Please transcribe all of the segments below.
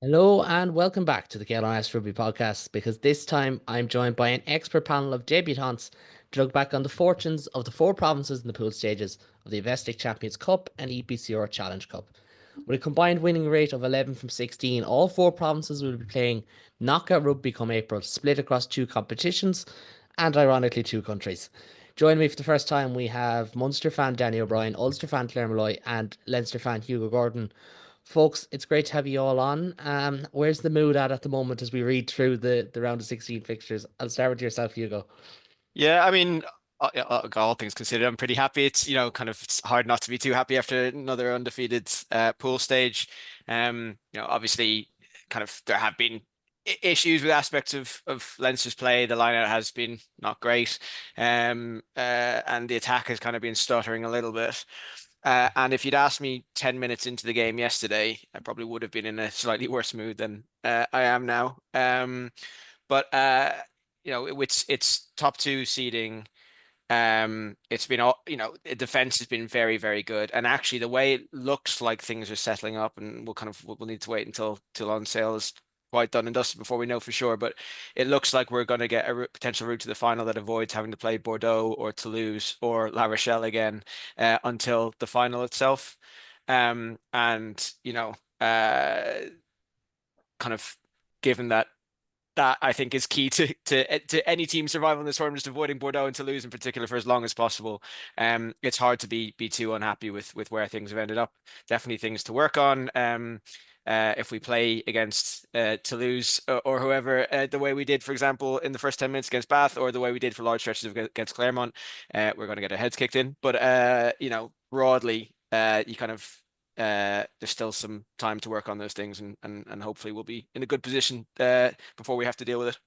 Hello and welcome back to the KLRS Rugby Podcast because this time I'm joined by an expert panel of debutantes to look back on the fortunes of the four provinces in the pool stages of the Investec Champions Cup and EPCR Challenge Cup. With a combined winning rate of 11 from 16, all four provinces will be playing knockout rugby come April, split across two competitions and ironically two countries. Joining me for the first time, we have Munster fan Danny O'Brien, Ulster fan Clare Malloy, and Leinster fan Hugo Gordon. Folks, it's great to have you all on. Where's the mood at the moment as we read through the round of 16 fixtures? I'll start with yourself, Hugo. Yeah, I mean, all things considered, I'm pretty happy. It's hard not to be too happy after another undefeated pool stage. Obviously, kind of there have been issues with aspects of Leinster's play. The lineout has been not great, and the attack has kind of been stuttering a little bit. And if you'd asked me 10 minutes into the game yesterday, I probably would have been in a slightly worse mood than I am now. But it's top two seeding. It's been all, the defense has been very, very good. And actually the way it looks like things are settling up, and we'll need to wait until on sale is quite done and dusted before we know for sure. But it looks like we're going to get a potential route to the final that avoids having to play Bordeaux or Toulouse or La Rochelle again until the final itself. And kind of given that I think is key to any team survival in this tournament, just avoiding Bordeaux and Toulouse in particular for as long as possible. It's hard to be too unhappy with where things have ended up. Definitely things to work on. If we play against Toulouse or whoever the way we did, for example, in the first 10 minutes against Bath, or the way we did for large stretches against Claremont, we're going to get our heads kicked in. But broadly, you kind of there's still some time to work on those things, and hopefully we'll be in a good position before we have to deal with it.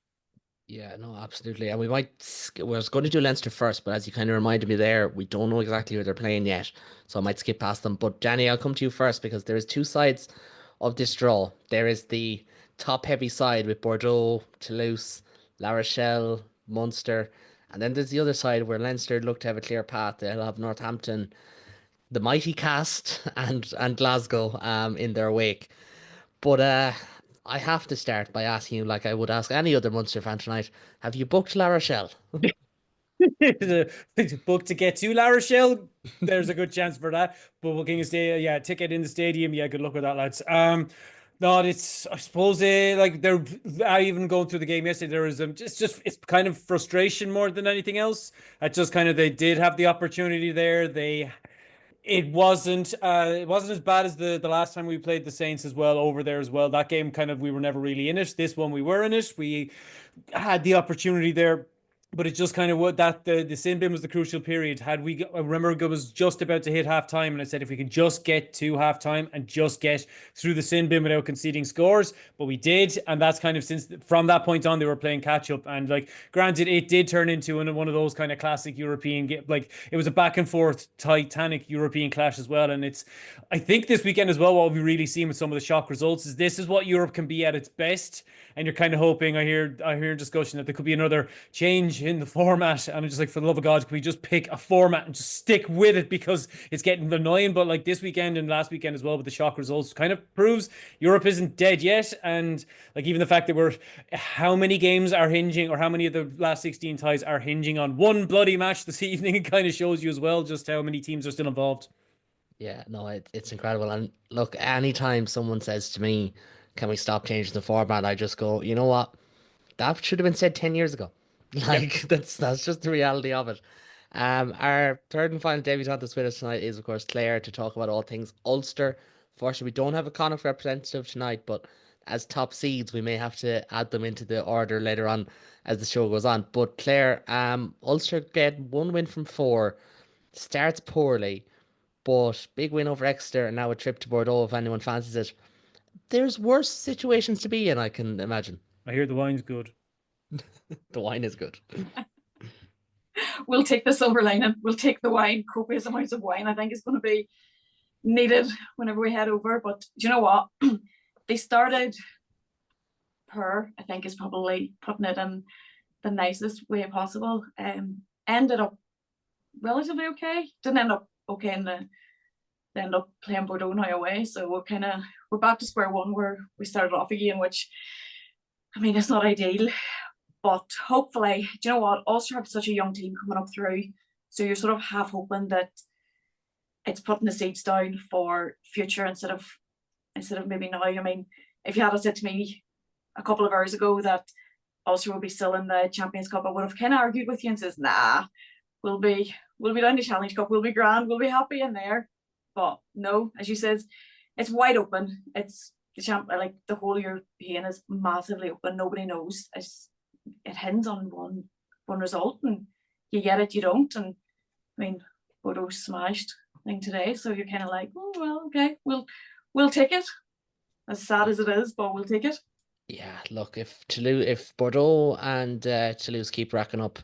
Yeah, no, absolutely. And we was going to do Leinster first, but as you kind of reminded me there, we don't know exactly who they're playing yet. So I might skip past them. But Danny, I'll come to you first because there is two sides of this draw. There is the top heavy side with Bordeaux, Toulouse, La Rochelle, Munster. And then there's the other side where Leinster look to have a clear path. They'll have Northampton, the mighty cast, and Glasgow in their wake. But I have to start by asking you, like I would ask any other Munster fan tonight, have you booked La Rochelle? Book to get to La Rochelle. There's a good chance for that. But booking a stay, yeah, ticket in the stadium. Yeah, good luck with that, lads. No, it's I suppose like they're I even going through the game yesterday. There was just it's kind of frustration more than anything else. I just kind of they did have the opportunity there. It wasn't as bad as the last time we played the Saints as well over there as well. That game kind of we were never really in it. This one we were in it. We had the opportunity there, but it just kind of what that the sin bin was the crucial period. I remember it was just about to hit half time, and I said if we could just get to half time and just get through the sin bin without conceding scores, but we did, and that's kind of since from that point on they were playing catch up. And like, granted, it did turn into one of those kind of classic European like it was a back and forth Titanic European clash as well. And it's I think this weekend as well, what we really seen with some of the shock results is this is what Europe can be at its best. And you're kind of hoping I hear discussion that there could be another change in the format. And I'm just like, for the love of God, can we just pick a format and just stick with it because it's getting annoying. But like this weekend and last weekend as well with the shock results kind of proves Europe isn't dead yet. And like even the fact that we're how many games are hinging, or how many of the last 16 ties are hinging on one bloody match this evening, it kind of shows you as well just how many teams are still involved. Yeah, no, it's incredible. And look, anytime someone says to me, can we stop changing the format? I just go, you know what? That should have been said 10 years ago. Yep. Like that's just the reality of it. Our third and final debutant that's with us tonight is of course Claire to talk about all things Ulster. Fortunately, we don't have a Connacht representative tonight, but as top seeds, we may have to add them into the order later on as the show goes on. But Claire, Ulster get one win from four, starts poorly, but big win over Exeter and now a trip to Bordeaux if anyone fancies it. There's worse situations to be in, I can imagine. I hear the wine's good. The wine is good. We'll take the silver lining. We'll take the wine. Copious amounts of wine, I think, is going to be needed whenever we head over. But do you know what? They started per, I think, is probably putting it in the nicest way possible. Ended up relatively okay. Didn't end up okay in the they end up playing Bordeaux now away. So we're back to square one where we started off again, which, I mean, it's not ideal. But hopefully, do you know what? Ulster have such a young team coming up through. So you're sort of half hoping that it's putting the seeds down for future instead of maybe now. I mean, if you had said to me a couple of hours ago that Ulster will be still in the Champions Cup, I would have kind of argued with you and says, nah, we'll be down the Challenge Cup, we'll be grand, we'll be happy in there. But no, as you said, it's wide open. It's the whole European is massively open. Nobody knows. It hinges on one result, and you get it, you don't. And I mean, Bordeaux smashed thing today, so you're kind of like, oh well, okay, we'll take it. As sad as it is, but we'll take it. Yeah, look, if Bordeaux and Toulouse keep racking up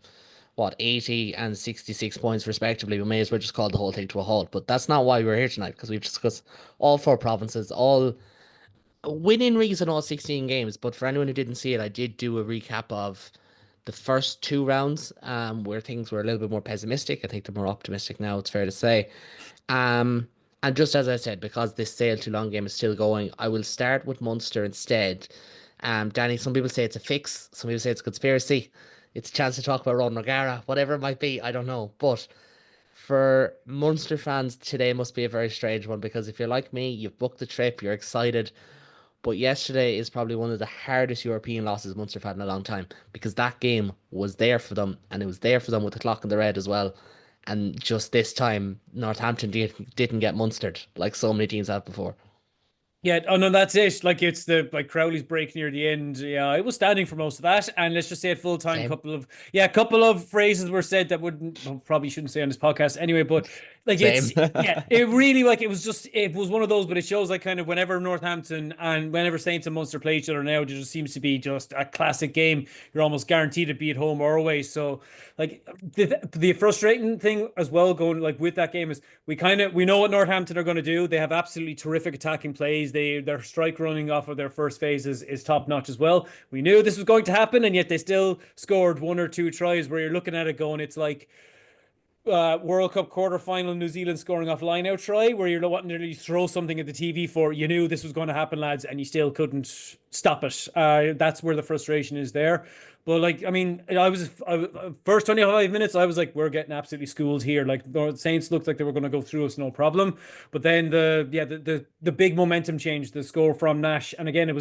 80 and 66 points respectively, we may as well just call the whole thing to a halt. But that's not why we're here tonight, because we've discussed all 4 provinces, all winning reason, all 16 games. But for anyone who didn't see it, I did do a recap of the first 2 rounds, where things were a little bit more pessimistic. I think they're more optimistic now, it's fair to say. And just as I said, because this Sail Too Long game is still going, I will start with Munster instead. Danny, some people say it's a fix, some people say it's a conspiracy. It's a chance to talk about Ron O'Gara, whatever it might be, I don't know. But for Munster fans, today must be a very strange one, because if you're like me, you've booked the trip, you're excited. But yesterday is probably one of the hardest European losses Munster have had in a long time, because that game was there for them, and it was there for them with the clock in the red as well. And just this time, Northampton didn't get Munstered like so many teams have before. Yeah, oh no, that's it. Like, it's Crowley's break near the end. Yeah, I was standing for most of that, and let's just say at full time, a couple of phrases were said that probably shouldn't say on this podcast anyway. But like, Same. it really, like, it was one of those. But it shows, like, kind of whenever Northampton and whenever Saints and Munster play each other now, there just seems to be just a classic game. You're almost guaranteed to be at home or away. So like, the frustrating thing as well going like with that game is we know what Northampton are going to do. They have absolutely terrific attacking plays. Their strike running off of their first phase is top notch as well. We knew this was going to happen, and yet they still scored 1 or 2 tries where you're looking at it going, it's like World Cup quarterfinal, New Zealand scoring off line-out try, where you're wanting to really throw something at the TV for. You knew this was going to happen, lads, and you still couldn't stop it. That's where the frustration is there. But like, I mean, first 25 minutes, I was like, we're getting absolutely schooled here. Like, the Saints looked like they were going to go through us, no problem. But then the big momentum changed, the score from Nash. And again,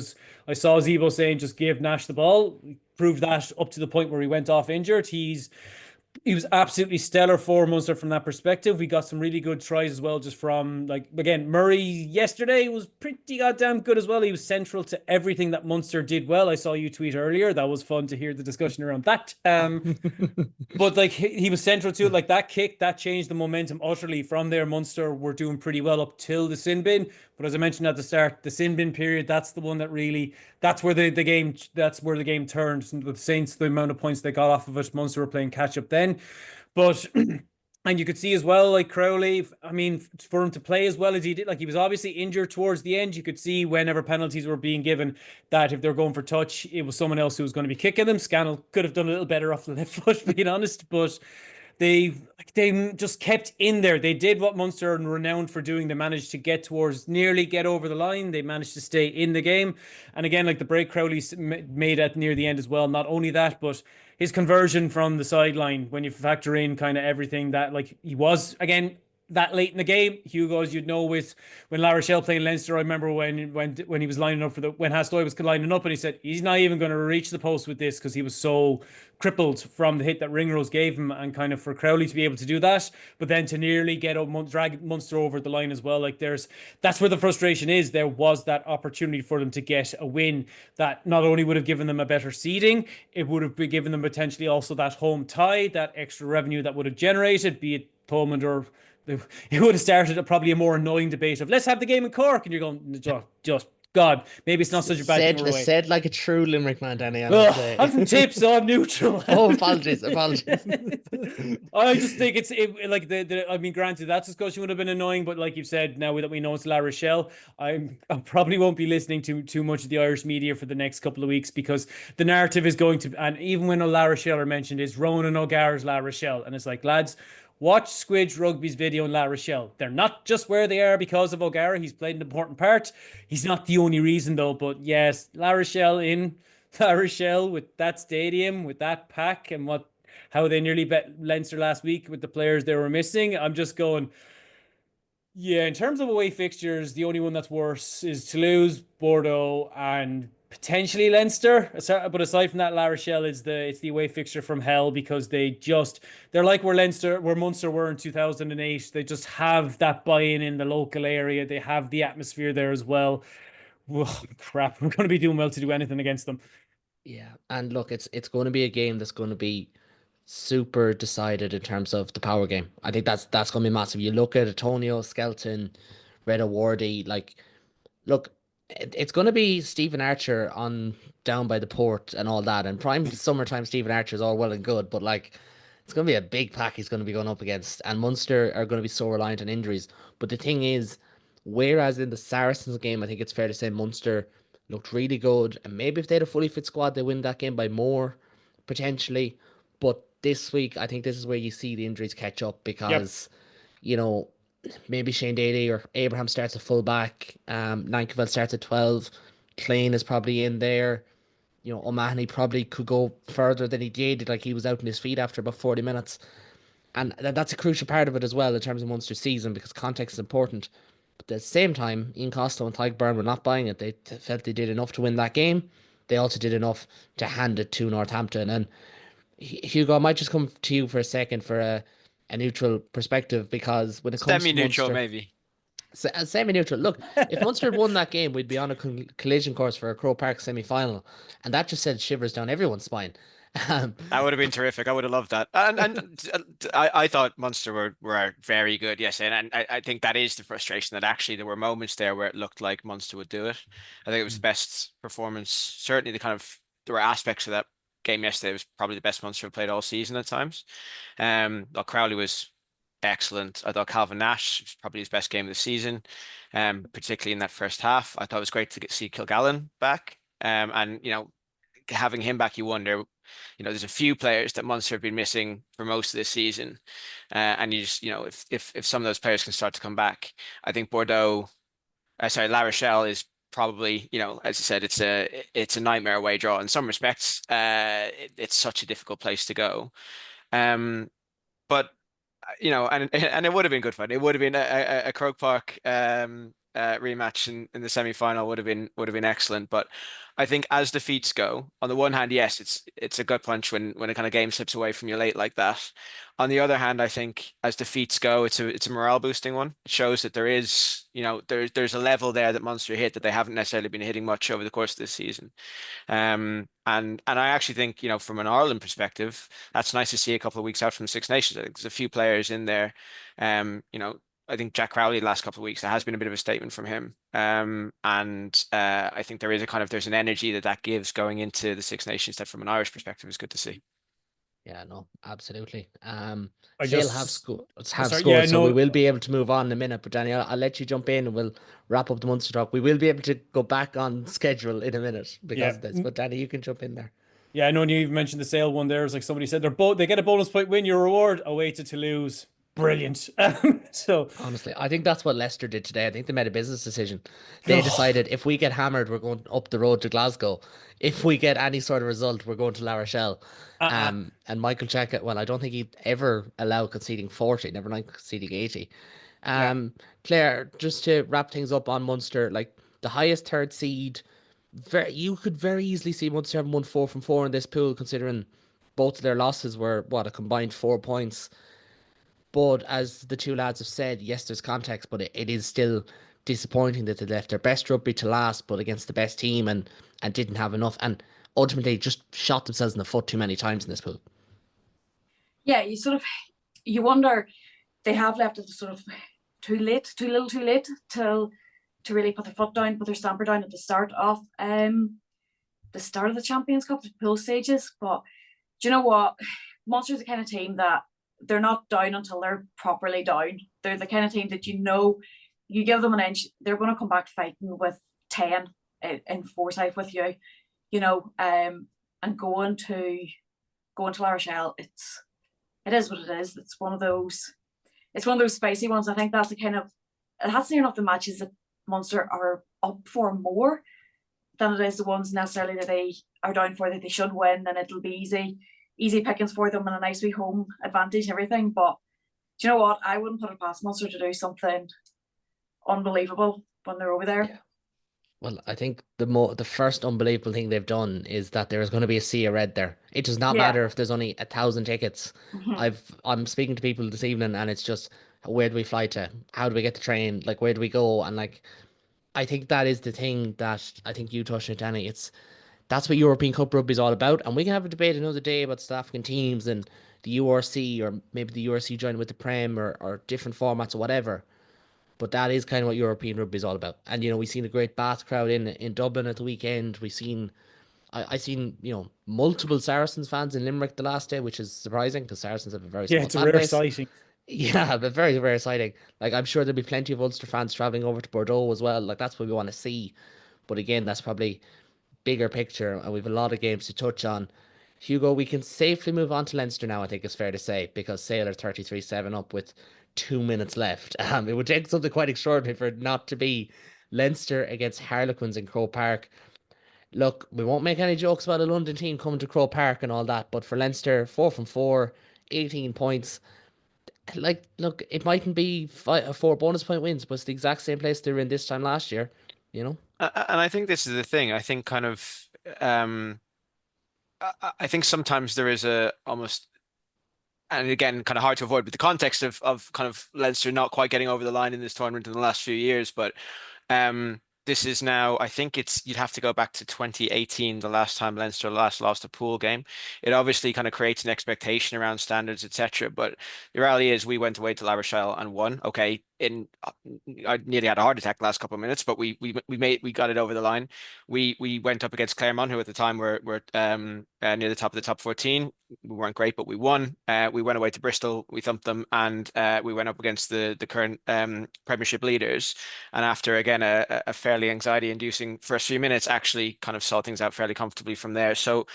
I saw Zebo saying, just give Nash the ball. Proved that up to the point where he went off injured. He was absolutely stellar for Munster from that perspective. We got some really good tries as well, just from, like, again, Murray yesterday was pretty goddamn good as well. He was central to everything that Munster did well. I saw you tweet earlier. That was fun to hear the discussion around that. But like, he was central to it. Like, that kick, that changed the momentum utterly. From there, Munster were doing pretty well up till the sin bin. But as I mentioned at the start, the sin bin period, that's the one that really, that's where the game turned. With the Saints, the amount of points they got off of it, Munster were playing catch up then. But and you could see as well, like, Crowley, I mean, for him to play as well as he did, like, he was obviously injured towards the end. You could see whenever penalties were being given that if they're going for touch, it was someone else who was going to be kicking them. Scannell could have done a little better off the left foot, being honest, but they just kept in there. They did what Munster are renowned for doing. They managed to nearly get over the line. They managed to stay in the game. And again, like, the break Crowley made at near the end as well. Not only that, but his conversion from the sideline, when you factor in kind of everything that, like, he was, again, that late in the game, Hugo, as you'd know, with when La Rochelle playing Leinster, I remember when he was lining up when Hastoy was lining up, and he said he's not even going to reach the post with this because he was so crippled from the hit that Ringrose gave him, and kind of for Crowley to be able to do that, but then to nearly drag Munster over the line as well. Like, that's where the frustration is. There was that opportunity for them to get a win that not only would have given them a better seeding, it would have given them potentially also that home tie, that extra revenue that would have generated, be it Thomond or it would have started probably a more annoying debate of let's have the game in Cork, and you're going, just God, maybe it's not such a bad thing. Said like a true Limerick man, Danny. I'm from Tips, so I'm neutral. Oh, apologies. I just think I mean, granted, that discussion would have been annoying, but like you've said, now that we know it's La Rochelle, I probably won't be listening to too much of the Irish media for the next couple of weeks, because the narrative is going to, and even when La Rochelle are mentioned, is Ronan O'Gara's La Rochelle, and it's like, lads, watch Squidge Rugby's video in La Rochelle. They're not just where they are because of O'Gara. He's played an important part. He's not the only reason though, but yes, La Rochelle with that stadium, with that pack, and how they nearly bet Leinster last week with the players they were missing. I'm just going, yeah, in terms of away fixtures, the only one that's worse is Toulouse, Bordeaux, and potentially Leinster. But aside from that, La Rochelle it's the away fixture from hell, because they're like where Munster were in 2008. They just have that buy-in in the local area. They have the atmosphere there as well. Oh, crap, we're going to be doing well to do anything against them. Yeah, and look, it's going to be a game that's going to be super decided in terms of the power game. I think that's going to be massive. You look at Antonio, Skelton, Reda Wardy, like, look, it's going to be Stephen Archer on down by the port and all that. And prime summertime Stephen Archer is all well and good, but like, it's going to be a big pack he's going to be going up against. And Munster are going to be so reliant on injuries. But the thing is, whereas in the Saracens game, I think it's fair to say Munster looked really good. And maybe if they had a fully fit squad, they win that game by more, potentially. But this week, I think this is where you see the injuries catch up, because, you know, maybe Shane Daly or Abraham starts at full back. Nankerville starts at 12. Klein is probably in there. You know, O'Mahony probably could go further than he did. Like, he was out on his feet after about 40 minutes. And that's a crucial part of it as well in terms of Munster's season, because context is important. But at the same time, Ian Costello and Tadhg were not buying it. They felt they did enough to win that game. They also did enough to hand it to Northampton. And Hugo, I might just come to you for a second for a neutral perspective, because when it comes to Semi-neutral, Munster, maybe. Semi-neutral. Look, if Munster had won that game, we'd be on a collision course for a Croke Park semi-final, and that just sent shivers down everyone's spine. That would have been terrific. I would have loved that. And I thought Munster were very good, yes. And I think that is the frustration, that actually there were moments there where it looked like Munster would do it. I think it was the best performance. Certainly there were aspects of that game yesterday. It was probably the best Munster have played all season at times. Crowley was excellent. I thought Calvin Nash was probably his best game of the season, particularly in that first half. I thought it was great to see Kilgallen back. And, you know, having him back, you wonder, you know, there's a few players that Munster have been missing for most of this season. And you just, you know, if some of those players can start to come back, I think La Rochelle is probably, you know, as I said, it's a nightmare away draw in some respects. It's such a difficult place to go. But you know, and it would have been good fun. It would have been a Croke Park rematch in the semi-final would have been excellent. But I think as defeats go, on the one hand, yes, it's a gut punch when a kind of game slips away from you late like that. On the other hand, I think as defeats go, it's a morale boosting one. It shows that there is, you know, there's a level there that Munster hit that they haven't necessarily been hitting much over the course of this season. And I actually think, you know, from an Ireland perspective, that's nice to see a couple of weeks out from the Six Nations. I think there's a few players in there. You know, I think Jack Crowley the last couple of weeks, there has been a bit of a statement from him. I think there's an energy that gives going into the Six Nations that from an Irish perspective is good to see. Yeah, no, absolutely. I Sale just- have scored, sorry, scored, yeah, so no- we will be able to move on in a minute. But Danny, I'll let you jump in and we'll wrap up the Munster talk. We will be able to go back on schedule in a minute because of this. But Danny, you can jump in there. Yeah, I know you even mentioned the Sale one there. It's like somebody said they get a bonus point win, your reward away to Toulouse. Brilliant. So Honestly, I think that's what Leicester did today. I think they made a business decision. They decided if we get hammered, we're going up the road to Glasgow. If we get any sort of result, we're going to La Rochelle. And Michael Cheika, well, I don't think he'd ever allow conceding 40, never mind conceding 80. Claire, just to wrap things up on Munster, like the highest third seed, you could very easily see Munster having won 4 from 4 in this pool, considering both of their losses were, a combined 4 points. But as the two lads have said, yes, there's context, but it is still disappointing that they left their best rugby to last, but against the best team and didn't have enough, and ultimately just shot themselves in the foot too many times in this pool. Yeah, you wonder, they have left it sort of too little too late to really put their foot down, put their stamper down at the start of the Champions Cup, the pool stages. But do you know what? Munster's the kind of team that they're not down until they're properly down. They're the kind of team that, you know, you give them an inch, they're going to come back fighting with 10 in Forsyth with you, you know, and going to La Rochelle, it's it is what it is. It's one of those spicy ones. I think that's the kind of, it has near enough the matches that Munster are up for more than it is the ones necessarily that they are down for that they should win, and it'll be easy pickings for them and a nice wee home advantage and everything. But do you know what? I wouldn't put it past Munster to do something unbelievable when they're over there. Yeah. Well, I think the first unbelievable thing they've done is that there is going to be a sea of red there. It does not matter if there's only 1,000 tickets. I'm speaking to people this evening, and it's just, where do we fly to? How do we get the train? Like, where do we go? And like, I think that is the thing that I think you touched on, Danny. That's what European Cup rugby is all about, and we can have a debate another day about South African teams and the URC, or maybe the URC joined with the Prem, or different formats or whatever. But that is kind of what European rugby is all about. And we've seen a great Bath crowd in Dublin at the weekend. We've seen I seen multiple Saracens fans in Limerick the last day, which is surprising because Saracens have a very small it's a fan rare base. sighting. Yeah, but very, very exciting. Like, I'm sure there'll be plenty of Ulster fans traveling over to Bordeaux as well. Like, that's what we want to see. But again, that's probably bigger picture, and we've a lot of games to touch on. Hugo, we can safely move on to Leinster now, I think it's fair to say, because Sale are 33-7 up with 2 minutes left. It would take something quite extraordinary for it not to be Leinster against Harlequins in Croke Park. Look, we won't make any jokes about a London team coming to Croke Park and all that, but for Leinster, 4 from 4, 18 points. Like, look, it mightn't be 4 bonus point wins, but it's the exact same place they were in this time last year, And I think this is the thing. I think kind of, I think sometimes there is a almost, and again, kind of hard to avoid, but the context of kind of Leinster not quite getting over the line in this tournament in the last few years. But this is now, I think you'd have to go back to 2018, the last time Leinster last lost a pool game. It obviously kind of creates an expectation around standards, etc. But the reality is we went away to La Rochelle and won. Okay, I nearly had a heart attack the last couple of minutes, but we got it over the line. We went up against Claremont, who at the time were near the top of the top 14. We weren't great, but we won. We went away to Bristol, we thumped them, and we went up against the current Premiership leaders. And after again a fairly anxiety-inducing first few minutes, actually kind of saw things out fairly comfortably from there. So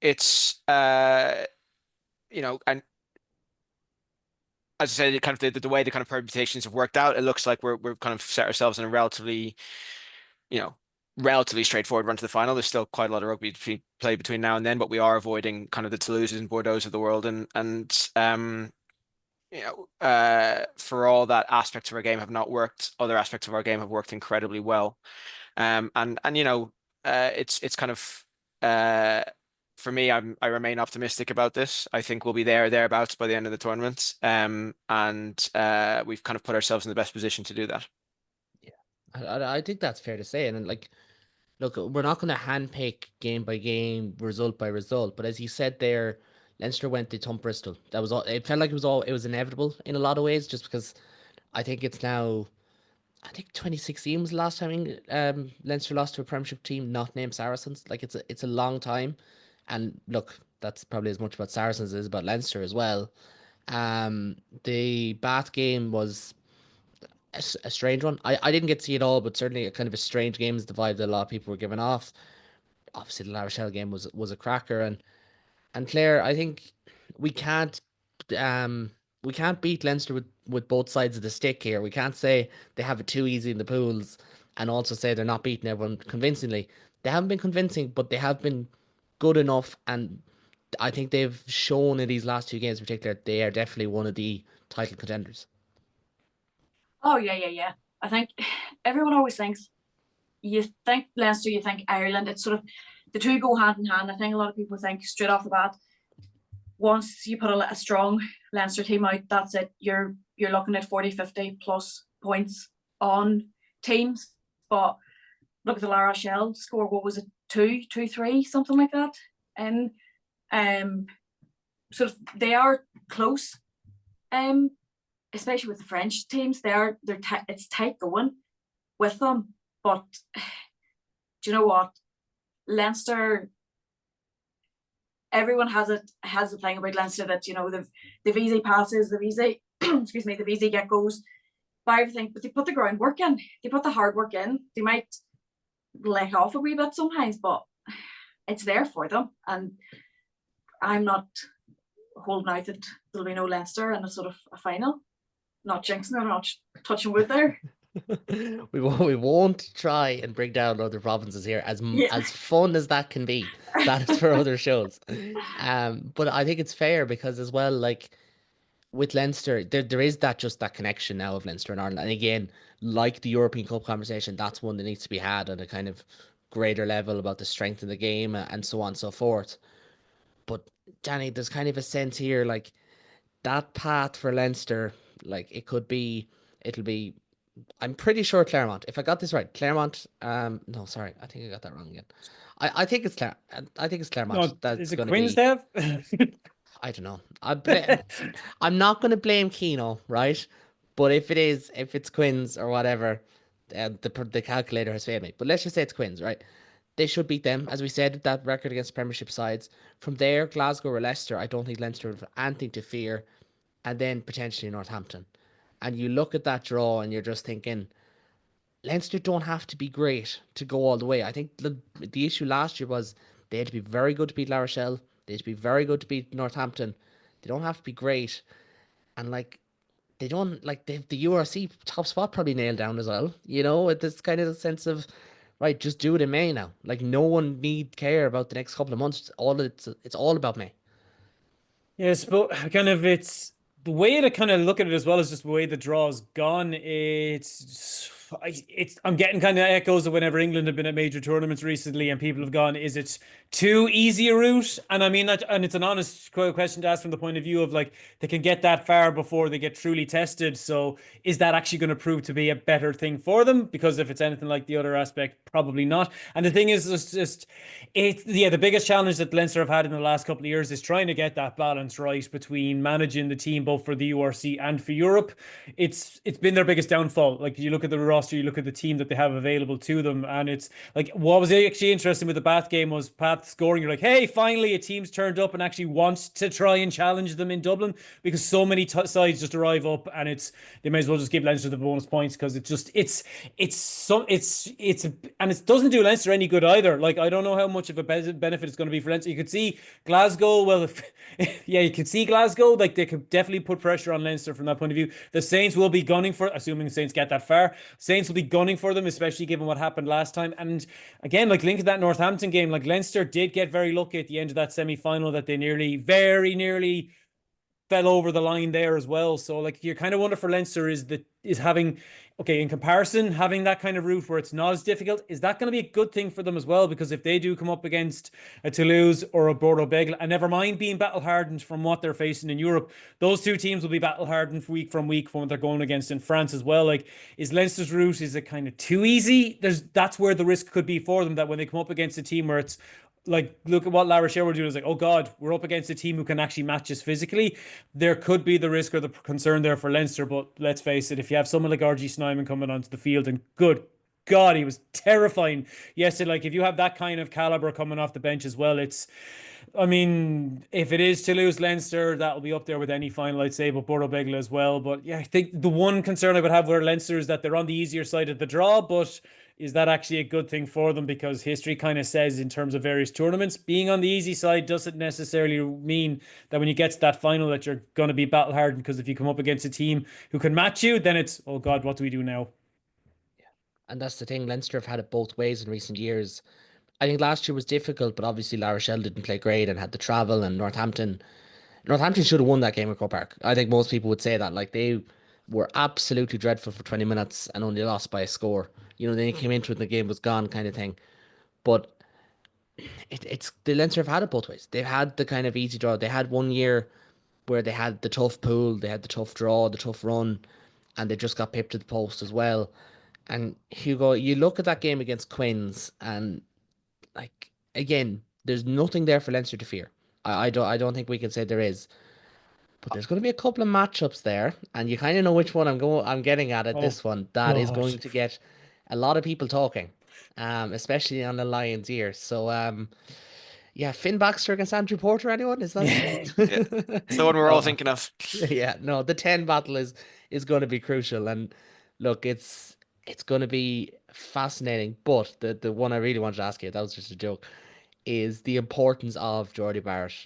it's and as I said, kind of the way the kind of permutations have worked out, it looks like we're kind of set ourselves in a relatively straightforward run to the final. There's still quite a lot of rugby to play between now and then, but we are avoiding kind of the Toulouses and Bordeaux of the world, and for all that aspects of our game have not worked, other aspects of our game have worked incredibly well. It's kind of for me, I remain optimistic about this. I think we'll be thereabouts by the end of the tournament. And we've kind of put ourselves in the best position to do that. Yeah, I think that's fair to say. And like, look, we're not going to handpick game by game, result by result. But as you said there, Leinster went to thump Bristol. That was all. It felt like it was inevitable in a lot of ways, just because I think it's now. I think 2016 was the last time Leinster lost to a Premiership team not named Saracens. Like, it's a long time, and look, that's probably as much about Saracens as about Leinster as well. The Bath game was a strange one. I didn't get to see it all, but certainly a kind of a strange game is the vibe that a lot of people were giving off. Obviously, the La Rochelle game was a cracker, and Clare, I think we can't we can't beat Leinster with both sides of the stick here. We can't say they have it too easy in the pools and also say they're not beating everyone convincingly. They haven't been convincing, but they have been good enough, and I think they've shown in these last 2 games in particular they are definitely one of the title contenders. Oh yeah. I think everyone always thinks, you think Leinster, you think Ireland. It's sort of, the two go hand in hand. I think a lot of people think straight off the bat, once you put a strong Leinster team out, that's it. You're looking at 40, 50 plus points on teams. But look at the La Rochelle score. What was it? 2-3, something like that. And sort of they are close. Especially with the French teams, it's tight going with them. But do you know what? Leinster, everyone has the thing about Leinster that they've easy passes, they've easy they've easy get goes by everything, but they put the groundwork in, they put the hard work in. They might let off a wee bit sometimes, but it's there for them. And I'm not holding out that there'll be no Leinster in a sort of a final. Not jinxing it, not touching wood there. We won't try and bring down other provinces here, as fun as that can be. That is for other shows. But I think it's fair because as well, like with Leinster, there is that connection now of Leinster and Ireland. And again, like the European Cup conversation, that's one that needs to be had on a kind of greater level about the strength of the game and so on and so forth. But Danny, there's kind of a sense here, like that path for Leinster, like it'll be. I'm pretty sure Claremont. If I got this right, Claremont. No, sorry, I think I got that wrong again. I think it's I think it's Claremont. No, That's is it going to Queen's be. Dev? I don't know. I'm not going to blame Keno, right? But if it's Quins or whatever, the calculator has failed me. But let's just say it's Quins, right? They should beat them, as we said. That record against Premiership sides. From there, Glasgow or Leicester. I don't think Leinster have anything to fear, and then potentially Northampton. And you look at that draw, and you're just thinking, Leinster don't have to be great to go all the way. I think the issue last year was they had to be very good to beat La Rochelle. They had to be very good to beat Northampton. They don't have to be great. And like they don't like they have the URC top spot probably nailed down as well. You know, with this kind of sense of right, just do it in May now. Like no one need care about the next couple of months. It's all about May. Yes, but kind of it's the way to kind of look at it as well as just the way the draw's gone. I'm getting kind of echoes of whenever England have been at major tournaments recently and people have gone, is it too easy a route? And I mean that, and it's an honest question to ask from the point of view of like they can get that far before they get truly tested. So is that actually going to prove to be a better thing for them? Because if it's anything like the other aspect, probably not. And the thing is, the biggest challenge that Leinster have had in the last couple of years is trying to get that balance right between managing the team both for the URC and for Europe. It's been their biggest downfall. Like you look at the roster, you look at the team that they have available to them, and it's like what was actually interesting with the Bath game was Bath scoring. You're like, hey, finally a team's turned up and actually wants to try and challenge them in Dublin, because so many sides just arrive up and they may as well just give Leinster the bonus points because and it doesn't do Leinster any good either. Like I don't know how much of a benefit it's going to be for Leinster. You could see Glasgow. Well, you could see Glasgow. Like they could definitely put pressure on Leinster from that point of view. The Saints will be gunning for, assuming the Saints get that far. Saints will be gunning for them, especially given what happened last time. And again, like link at that Northampton game, like Leinster did get very lucky at the end of that semi-final that they very nearly fell over the line there as well. So like you kind of wonder for Leinster is having, okay, in comparison, having that kind of route where it's not as difficult, is that going to be a good thing for them as well? Because if they do come up against a Toulouse or a Bordeaux Bègles, and never mind being battle hardened from what they're facing in Europe, those two teams will be battle hardened week from what they're going against in France as well. Like, is Leinster's route, is it kind of too easy? That's where the risk could be for them, that when they come up against a team where it's like, look at what La Rochelle were doing. It's like, oh God, we're up against a team who can actually match us physically. There could be the risk or the concern there for Leinster, but let's face it, if you have someone like RG Snyman coming onto the field, and good God, he was terrifying yesterday. Like, if you have that kind of caliber coming off the bench as well, I mean, if it is to lose Leinster, that'll be up there with any final, I'd say, but Bordeaux Bègles as well. But yeah, I think the one concern I would have with Leinster is that they're on the easier side of the draw, but is that actually a good thing for them? Because history kind of says, in terms of various tournaments, being on the easy side doesn't necessarily mean that when you get to that final that you're going to be battle hardened. Because if you come up against a team who can match you, then it's, oh God, what do we do now? Yeah, and that's the thing. Leinster have had it both ways in recent years. I think last year was difficult, but obviously La Rochelle didn't play great and had the travel, and Northampton should have won that game at Croke Park. I think most people would say that. Like they were absolutely dreadful for 20 minutes and only lost by a score. You know, then they came into it and the game was gone kind of thing. But it's the Leinster have had it both ways. They've had the kind of easy draw. They had one year where they had the tough pool, they had the tough draw, the tough run, and they just got pipped to the post as well. And Hugo, you look at that game against Quins, and like again, there's nothing there for Leinster to fear. I don't think we can say there is. But there's going to be a couple of matchups there, and you kind of know which one I'm getting at Oh this one. That is God. going to get a lot of people talking, especially on the Lions' ear. So, yeah, Finn Baxter against Andrew Porter. Anyone? Is that? Yeah. It's the one we're all thinking of. Yeah, no, the 10 battle is going to be crucial, and look, it's going to be fascinating. But the one I really wanted to ask you, that was just a joke, is the importance of Jordy Barrett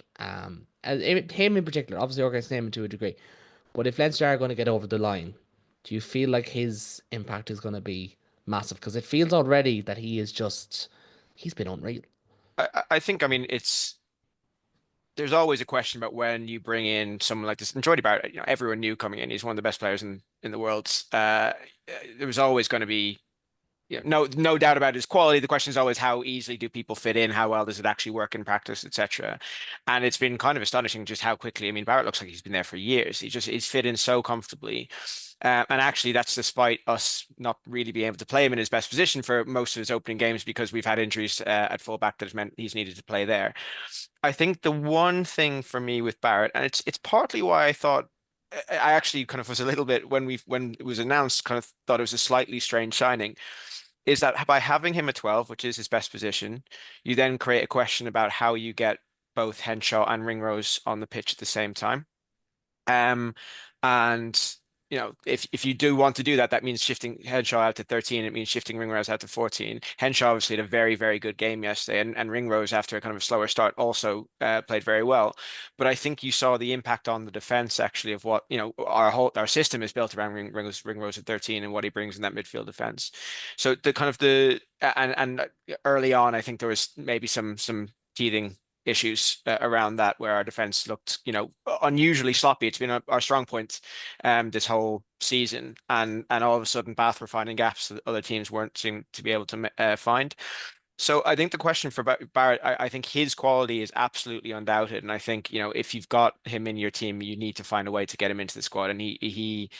him in particular, obviously organized him to a degree, but if Leinster are going to get over the line, do you feel like his impact is going to be massive? Because it feels already that he's been unreal. I think, I mean, there's always a question about when you bring in someone like this. And Jordy Barrett, everyone knew coming in, he's one of the best players in the world. There was always going to be no doubt about his quality. The question is always how easily do people fit in? How well does it actually work in practice, etc. And it's been kind of astonishing just how quickly. I mean, Barrett looks like he's been there for years. He's fit in so comfortably. And actually, that's despite us not really being able to play him in his best position for most of his opening games because we've had injuries at fullback that has meant he's needed to play there. I think the one thing for me with Barrett, and it's partly why I thought I actually kind of was a little bit when it was announced, kind of thought it was a slightly strange signing, is that by having him at 12, which is his best position, you then create a question about how you get both Henshaw and Ringrose on the pitch at the same time. And if you do want to do that, that means shifting Henshaw out to 13. It means shifting Ringrose out to 14. Henshaw obviously had a very, very good game yesterday, and Ringrose, after a kind of a slower start, also played very well. But I think you saw the impact on the defense actually of what our system is built around Ringrose at 13 and what he brings in that midfield defense. So and early on, I think there was maybe some teething issues around that where our defense looked, unusually sloppy. It's been our strong point this whole season, and all of a sudden Bath were finding gaps that other teams weren't seem to be able to find. So I think the question for Barrett, I think his quality is absolutely undoubted, and I think if you've got him in your team, you need to find a way to get him into the squad, and he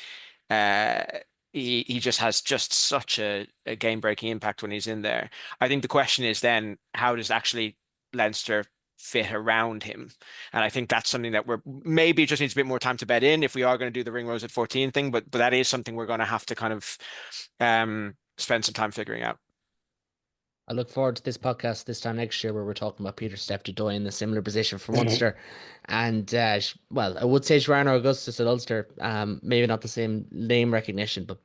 just has just such a game-breaking impact when he's in there. I think the question is then, how does actually Leinster fit around him? And I think that's something that maybe just needs a bit more time to bed in if we are going to do the Ringrose at 14 thing, but that is something we're going to have to kind of spend some time figuring out. I look forward to this podcast this time next year where we're talking about Peter Steptoe in a similar position for Munster. And, well, I would say Joanna Augustus at Ulster. Maybe not the same name recognition, but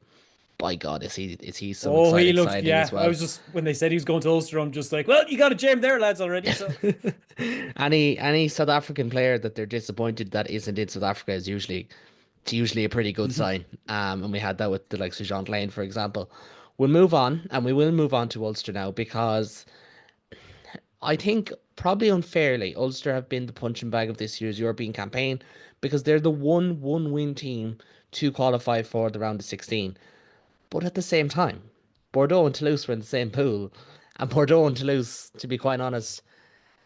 by God, is he so exciting, he looked, exciting as well. I was just, when they said he was going to Ulster, I'm just like, well, you got a gem there, lads, already. So any South African player that they're disappointed that isn't in South Africa is usually a pretty good sign. And we had that with the likes of Jean Lane, for example. We'll move on, and we will move on to Ulster now, because I think probably unfairly Ulster have been the punching bag of this year's European campaign, because they're the one win team to qualify for the round of 16. But at the same time, Bordeaux and Toulouse were in the same pool, and Bordeaux and Toulouse, to be quite honest,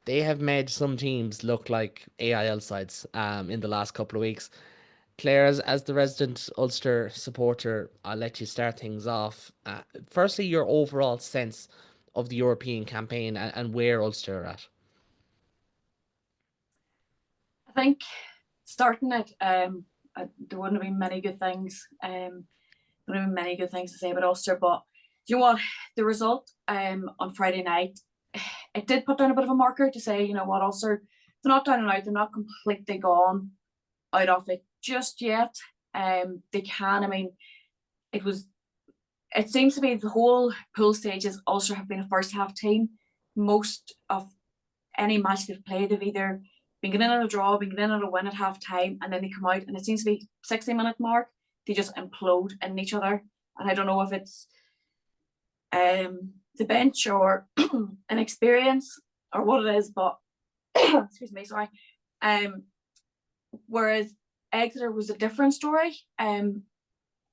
they have made some teams look like AIL sides in the last couple of weeks. Claire, as the resident Ulster supporter, I'll let you start things off. Firstly, your overall sense of the European campaign and where Ulster are at. I think starting it, there wouldn't have been many good things. There wouldn't have been many good things to say about Ulster, but you know what? The result on Friday night, it did put down a bit of a marker to say, you know what, Ulster, they're not down and out, they're not completely gone out of it just yet. They can. I mean, it seems to be the whole pool stages, Ulster have been a first half team. Most of any match they've played, they've either been getting in a draw, been getting in a win at half time, and then they come out and it seems to be 60-minute mark, they just implode in each other. And I don't know if it's the bench or an experience or what it is, but excuse me, sorry. Whereas Exeter was a different story.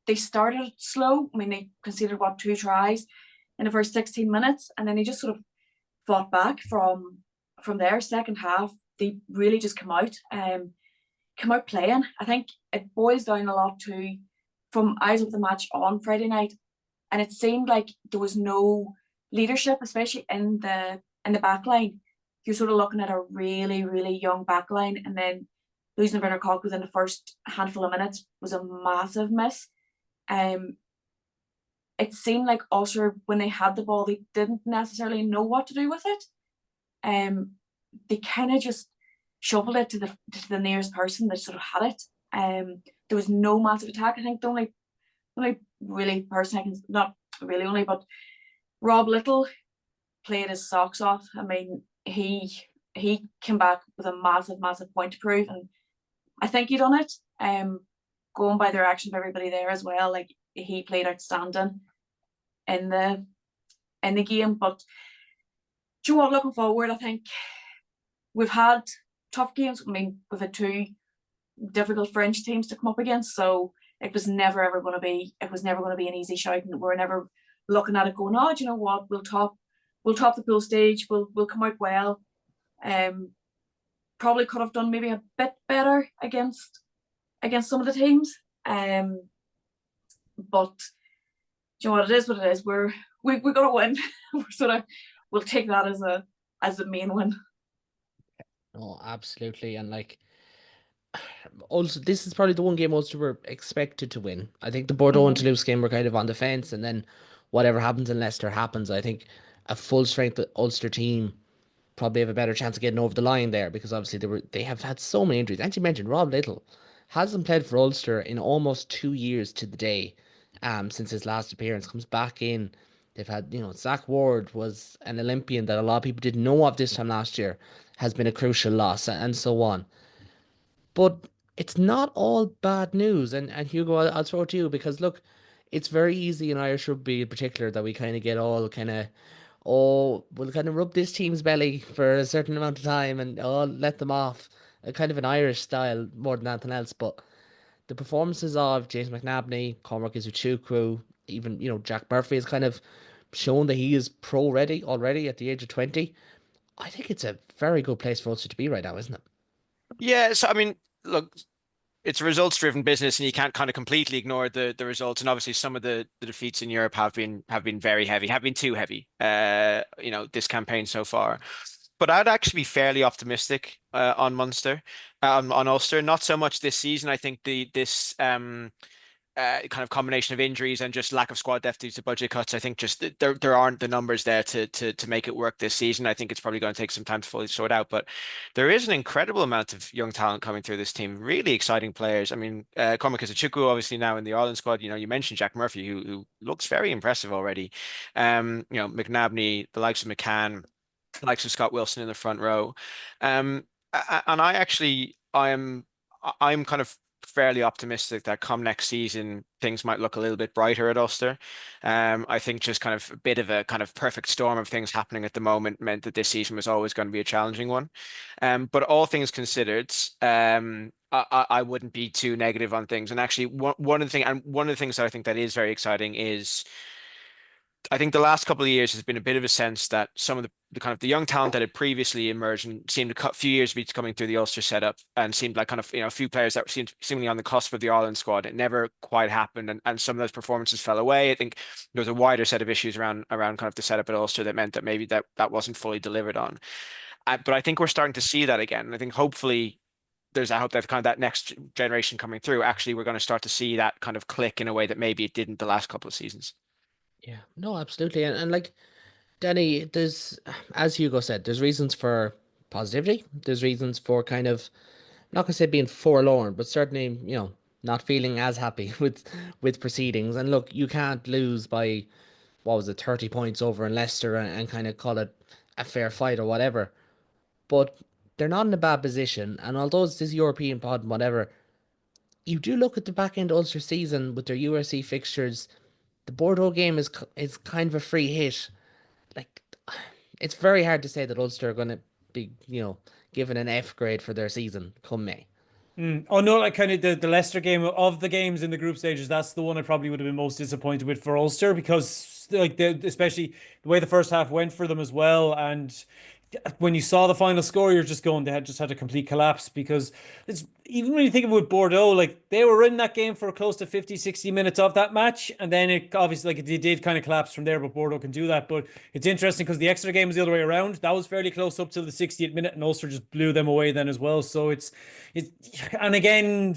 They started slow. I mean, they conceded 2 tries in the first 16 minutes, and then they just sort of fought back from their second half. They really just come out playing. I think it boils down a lot to, from eyes of the match on Friday night, and it seemed like there was no leadership, especially in the back line. You're sort of looking at a really, really young back line, and then losing Bernard Cock within the first handful of minutes was a massive miss. It seemed like Ulster, when they had the ball, they didn't necessarily know what to do with it. They kind of just shoveled it to the nearest person that sort of had it. There was no massive attack. I think the only really person I can, not really only, but Rob Little played his socks off. I mean, he he came back with a massive point to prove, and I think he done it. Going by the reaction of everybody there as well, like he played outstanding in the game. But do you know what? Looking forward, I think we've had tough games. I mean, we've had 2 difficult French teams to come up against, so it was never going to be an easy shout, and we're never looking at it going, oh, do you know what? We'll top the pool stage. We'll come out well. Probably could have done maybe a bit better against some of the teams. But do you know what? It is what it is. We're gonna win. We'll take that as a main win. Oh, absolutely. And like, also, this is probably the one game Ulster were expected to win. I think the Bordeaux and Toulouse game were kind of on the fence, and then whatever happens in Leicester happens. I think a full strength Ulster team probably have a better chance of getting over the line there, because obviously they have had so many injuries. And you mentioned Rob Little hasn't played for Ulster in almost 2 years to the day, since his last appearance. Comes back in. They've had, Zach Ward was an Olympian that a lot of people didn't know of this time last year, has been a crucial loss, and so on. But it's not all bad news. And Hugo, I'll throw it to you, because look, it's very easy in Irish rugby in particular that we kind of get all kind of, oh, we'll kind of rub this team's belly for a certain amount of time and let them off. A kind of an Irish style more than anything else. But the performances of James McNabney, Cormac Izuchukwu, even, Jack Murphy has kind of shown that he is pro ready already at the age of 20. I think it's a very good place for Ulster to be right now, isn't it? Yeah, so I mean, look, it's a results-driven business, and you can't kind of completely ignore the results. And obviously, some of the defeats in Europe have been very heavy, have been too heavy. This campaign so far. But I'd actually be fairly optimistic on Munster, on Ulster. Not so much this season. I think this kind of combination of injuries and just lack of squad depth due to budget cuts. I think just there aren't the numbers there to make it work this season. I think it's probably going to take some time to fully sort out, but there is an incredible amount of young talent coming through this team. Really exciting players. I mean, Cormac Izuchukwu obviously now in the Ireland squad. You mentioned Jack Murphy, who looks very impressive already. McNabney, the likes of McCann, the likes of Scott Wilson in the front row. And I'm kind of fairly optimistic that come next season things might look a little bit brighter at Ulster. I think just kind of a bit of a kind of perfect storm of things happening at the moment meant that this season was always going to be a challenging one. But all things considered, I wouldn't be too negative on things. And actually, one of the things that I think that is very exciting is, I think the last couple of years has been a bit of a sense that some of the kind of the young talent that had previously emerged and seemed a few years to be coming through the Ulster setup, and seemed like kind of a few players that seemed seemingly on the cusp of the Ireland squad. It never quite happened, and some of those performances fell away. I think there was a wider set of issues around kind of the setup at Ulster that meant that maybe that wasn't fully delivered on. But I think we're starting to see that again. And I think hopefully I hope that kind of that next generation coming through, actually we're going to start to see that kind of click in a way that maybe it didn't the last couple of seasons. Yeah, no, absolutely. And like, Danny, there's, as Hugo said, there's reasons for positivity. There's reasons for kind of, I'm not going to say being forlorn, but certainly, not feeling as happy with proceedings. And look, you can't lose by, what was it, 30 points over in Leicester and kind of call it a fair fight or whatever. But they're not in a bad position. And although it's this European pod and whatever, you do look at the back end Ulster season with their URC fixtures. The Bordeaux game is kind of a free hit. Like, it's very hard to say that Ulster are going to be, given an F grade for their season come May. Oh no, like kind of the Leicester game of the games in the group stages, that's the one I probably would have been most disappointed with for Ulster, because like especially the way the first half went for them as well. And when you saw the final score, you're just going, they had a complete collapse, because it's, even when you think of it with Bordeaux, like they were in that game for close to 50, 60 minutes of that match. And then it obviously, like, it did kind of collapse from there, but Bordeaux can do that. But it's interesting because the extra game was the other way around. That was fairly close up to the 60th minute, and Ulster just blew them away then as well. So and again,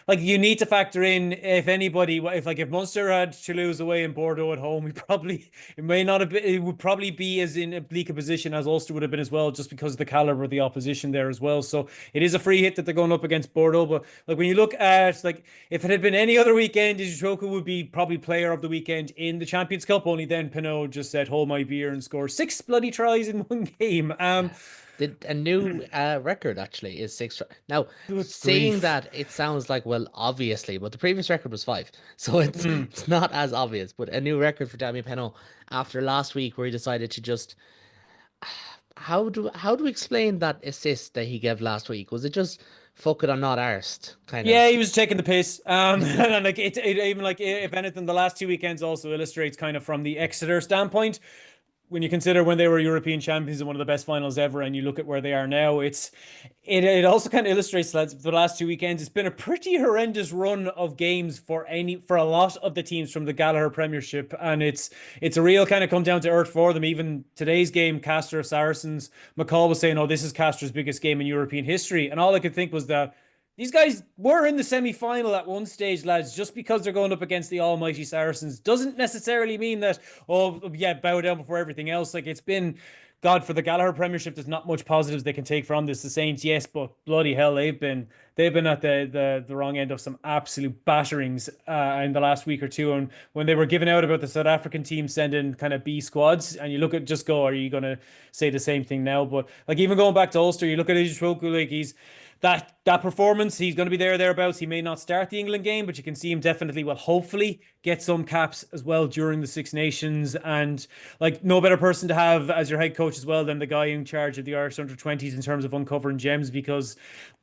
like, you need to factor in, if anybody, if Munster had Toulouse away and Bordeaux at home, it would probably be as in a bleak a position as Ulster would have been as well, just because of the caliber of the opposition there as well. So it is a free hit that they're going up against against Bordeaux. But like when you look at like if it had been any other weekend, Ijichoku would be probably player of the weekend in the Champions Cup. Only then Pinot just said, "Hold my beer," and scored 6 bloody tries in one game. Did a new record actually is 6 now. Good Saying grief. that, it sounds like, well, obviously, but the previous record was 5, so it's not as obvious. But a new record for Damien Penaud after last week, where he decided to just how do we explain that assist that he gave last week? Was it just fuck it, I'm not arsed kind Yeah, of? he was taking the piss. And like it even like if anything, the last 2 weekends also illustrates kind of from the Exeter standpoint. When you consider when they were European champions and one of the best finals ever, and you look at where they are now, it also kind of illustrates that the last 2 weekends, it's been a pretty horrendous run of games for a lot of the teams from the Gallagher Premiership, and it's a real kind of come down to earth for them. Even today's game, Castor Saracens, McCall was saying, "Oh, this is Castor's biggest game in European history," and all I could think was that these guys were in the semi-final at one stage, lads. Just because they're going up against the almighty Saracens doesn't necessarily mean that, oh, yeah, bow down before everything else. Like, it's been, God, for the Gallagher Premiership, there's not much positives they can take from this. The Saints, yes, but bloody hell, they've been at the wrong end of some absolute batterings in the last week or two. And when they were giving out about the South African team sending kind of B squads, and you look at just go, are you going to say the same thing now? But like even going back to Ulster, you look at Ijichoku, like that performance, he's going to be thereabouts. He may not start the England game, but you can see him definitely, well, hopefully get some caps as well during the Six Nations. And like no better person to have as your head coach as well than the guy in charge of the Irish under-20s in terms of uncovering gems, because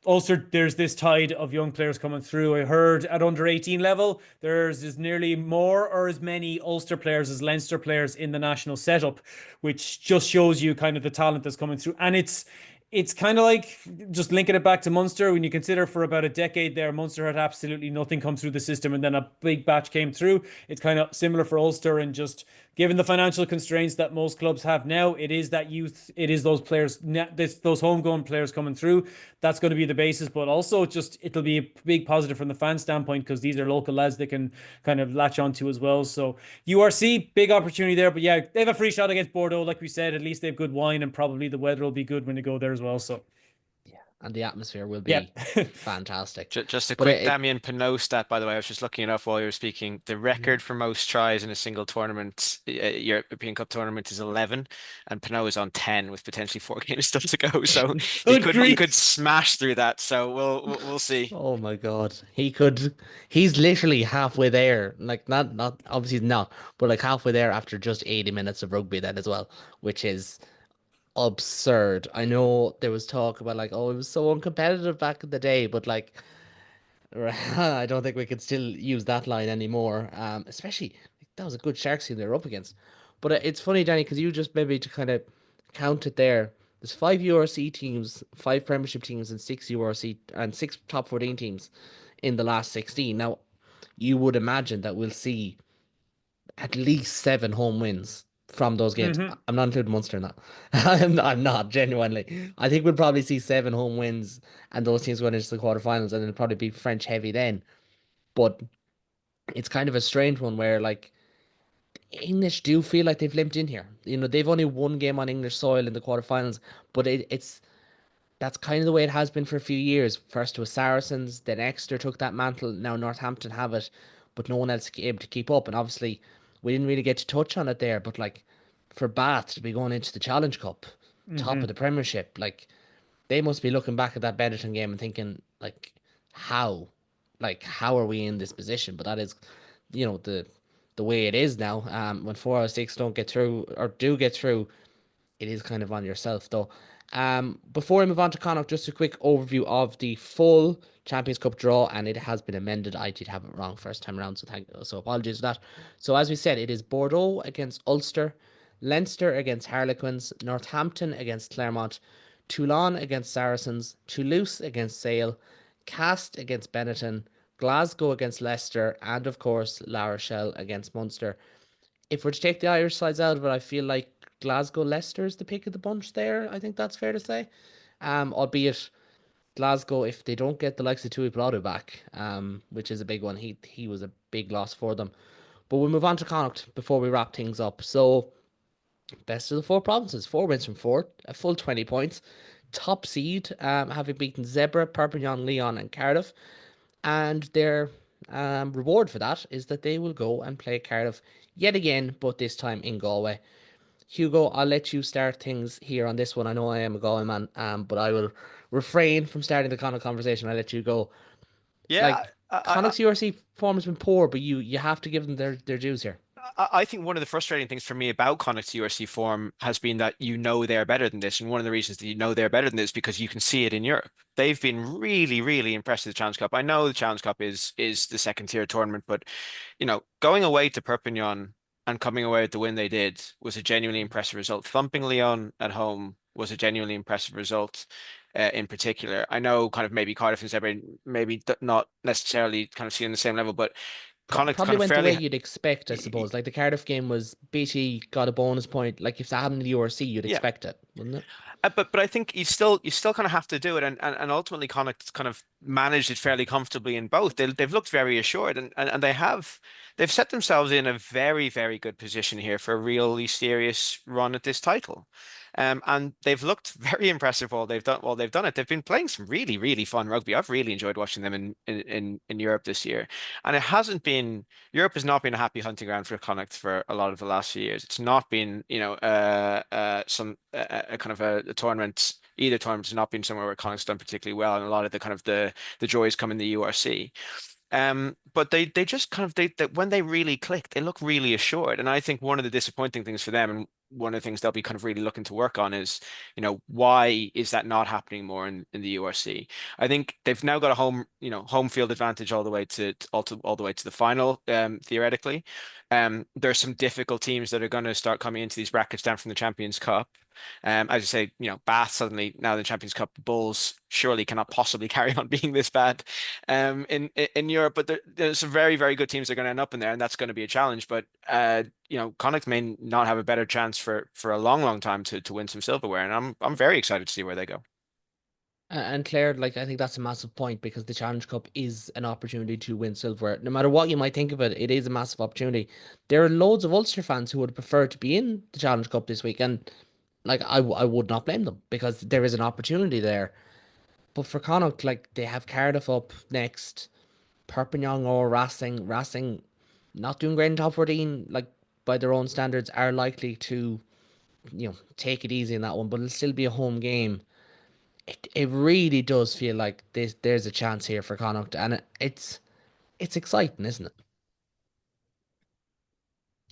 Ulster, there's this tide of young players coming through. I heard at under-18 level, there's nearly more or as many Ulster players as Leinster players in the national setup, which just shows you kind of the talent that's coming through. And it's kind of like just linking it back to Munster. When you consider for about a decade there, Munster had absolutely nothing come through the system, and then a big batch came through. It's kind of similar for Ulster, and just given the financial constraints that most clubs have now, it is that youth, it is those players, those homegrown players coming through. That's going to be the basis, but also just it'll be a big positive from the fan standpoint because these are local lads they can kind of latch onto as well. So URC, big opportunity there, but yeah, they have a free shot against Bordeaux. Like we said, at least they have good wine, and probably the weather will be good when they go there as well. So And the atmosphere will yeah. be fantastic. Just a But quick Damien Penaud stat, by the way. I was just looking it up while you were speaking. The record for most tries in a single tournament, European Cup tournament, is 11, and Penaud is on 10 with potentially 4 games still to go. So he could smash through that. So we'll see. Oh my God, he's literally halfway there. Like not obviously not, but like halfway there after just 80 minutes of rugby then as well, which is absurd. I know there was talk about like, oh, it was so uncompetitive back in the day, but like I don't think we could still use that line anymore. Especially that was a good Sharks team they were up against. But it's funny, Danny, because you just maybe to kind of count it there. There's 5 URC teams, 5 Premiership teams, and 6 URC and 6 top 14 teams in the last 16. Now, you would imagine that we'll see at least 7 home wins from those games. I'm not including Munster in that. I'm not, genuinely. I think we'll probably see 7 home wins and those teams going into the quarterfinals, and it'll probably be French heavy then. But it's kind of a strange one where, like, English do feel like they've limped in here. You know, they've only one game on English soil in the quarterfinals, but that's kind of the way it has been for a few years. First it was Saracens, then Exeter took that mantle, now Northampton have it, but no one else able to keep up. And obviously, we didn't really get to touch on it there, but like for Bath to be going into the Challenge Cup, top of the Premiership, like they must be looking back at that Benetton game and thinking, like, how are we in this position? But that is, you know, the way it is now. When 4 out of 6 don't get through or do get through, it is kind of on yourself though. Before I move on to Connacht, just a quick overview of the full Champions Cup draw, and it has been amended. I did have it wrong first time around, so apologies for that. So as we said, it is Bordeaux against Ulster, Leinster against Harlequins, Northampton against Claremont, Toulon against Saracens, Toulouse against Sale, Cast against Benetton, Glasgow against Leicester, and of course La Rochelle against Munster. If we're to take the Irish sides out of it, I feel like Glasgow Leicester is the pick of the bunch there. I think that's fair to say. Albeit Glasgow, if they don't get the likes of Tui Pelado back, which is a big one, he was a big loss for them. But we'll move on to Connacht before we wrap things up. So, best of the 4 provinces, 4 wins from 4, a full 20 points. top seed, having beaten Zebra, Perpignan, Leon, and Cardiff. And their reward for that is that they will go and play Cardiff yet again, but this time in Galway. Hugo, I'll let you start things here on this one. I know I am a Galway man, but I will refrain from starting the Connacht conversation. I'll let you go. Yeah, Like, Connacht's URC form has been poor, but you have to give them their dues here. I think one of the frustrating things for me about Connacht's URC form has been that they're better than this. And one of the reasons that they're better than this is because you can see it in Europe. They've been really, really impressed with the Challenge Cup. I know the Challenge Cup is the second tier tournament, but going away to Perpignan and coming away with the win they did was a genuinely impressive result. Thumping Lyon at home was a genuinely impressive result. In particular, I know kind of maybe Cardiff and Zebra maybe not necessarily kind of seen the same level, but Connacht Probably kind of went the way fairly. you'd expect, I suppose. Like the Cardiff game was BT got a bonus point. Like if that happened in the URC, you'd Yeah. expect it, wouldn't it? But I think you still kind of have to do it, and ultimately Connacht kind of managed it fairly comfortably in both. They've looked very assured, and they've set themselves in a very, very good position here for a really serious run at this title. And they've looked very impressive while they've done it. They've been playing some really, really fun rugby. I've really enjoyed watching them in Europe this year, and Europe has not been a happy hunting ground for Connacht for a lot of the last few years. It's not been, some a kind of a tournament. Either tournament has not been somewhere where Connacht's done particularly well, and a lot of the kind of the joys come in the URC. But they just kind of when they really click, they look really assured. And I think one of the disappointing things for them, and one of the things they'll be kind of really looking to work on is, why is that not happening more in the URC? I think they've now got a home field advantage all the way all the way to the final, theoretically. There's some difficult teams that are going to start coming into these brackets down from the Champions Cup. As you say, Bath suddenly now in the Champions Cup, Bulls surely cannot possibly carry on being this bad in Europe. But there's some very, very good teams that are going to end up in there, and that's going to be a challenge. But Connacht may not have a better chance for a long, long time to win some silverware, and I'm very excited to see where they go. And Claire, like I think that's a massive point because the Challenge Cup is an opportunity to win silverware. No matter what you might think of it, it is a massive opportunity. There are loads of Ulster fans who would prefer to be in the Challenge Cup this week, and like I would not blame them because there is an opportunity there. But for Connacht, like they have Cardiff up next, Perpignan or Racing not doing great in top 14, like by their own standards, are likely to, take it easy in that one, but it'll still be a home game. It really does feel like there's a chance here for Connacht, and it's exciting, isn't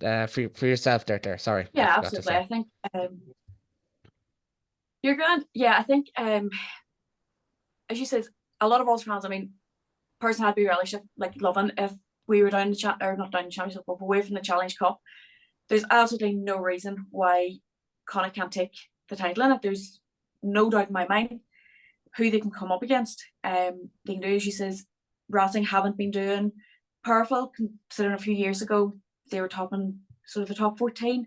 it? For yourself there. Sorry, I Yeah, forgot to absolutely. say. I think you're grand. Yeah, I think as you said, a lot of Ulster fans. I mean, personally, I'd be really like loving if we were down the or not down the Championship, but away from the Challenge Cup. There's absolutely no reason why Connacht can't take the title in it. There's no doubt in my mind who they can come up against. They can do, as she says, Racing haven't been doing powerful, considering a few years ago they were topping sort of the top 14.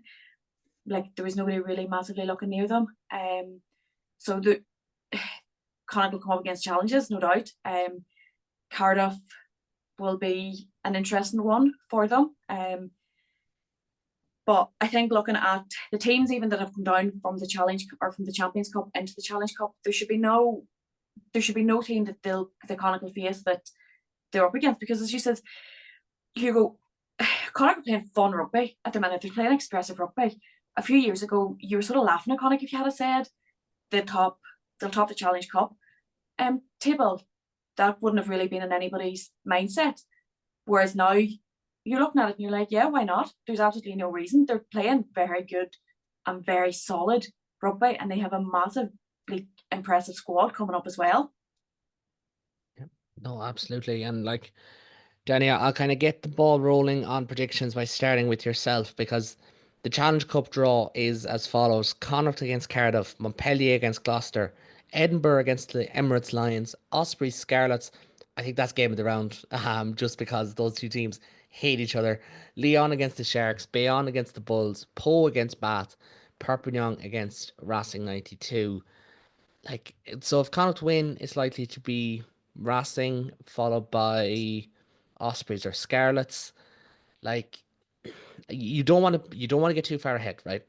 Like there was nobody really massively looking near them. So the Connacht will come up against challenges, no doubt. Cardiff will be an interesting one for them. But I think looking at the teams even that have come down from the Challenge or from the Champions Cup into the Challenge Cup, there should be no team that the Connacht will face that they're up against, because as you said, Hugo, Connacht are playing fun rugby at the minute. They're playing expressive rugby. A few years ago, you were sort of laughing at Connacht if you had said they'll top the Challenge Cup table. That wouldn't have really been in anybody's mindset. Whereas now you're looking at it and you're like, yeah, why not? There's absolutely no reason. They're playing very good and very solid rugby, and they have a massively impressive squad coming up as well. Yeah, no, absolutely. And like, Danny, I'll kind of get the ball rolling on predictions by starting with yourself, because the Challenge Cup draw is as follows: Connacht against Cardiff, Montpellier against Gloucester, Edinburgh against the Emirates Lions, Ospreys Scarlets. I think that's game of the round, just because those two teams hate each other. Leon against the Sharks, Bayonne against the Bulls, Poe against Bath, Perpignan against Racing 92. Like, so if Connacht win, it's likely to be Racing followed by Ospreys or Scarlets. Like, you don't want to get too far ahead, right?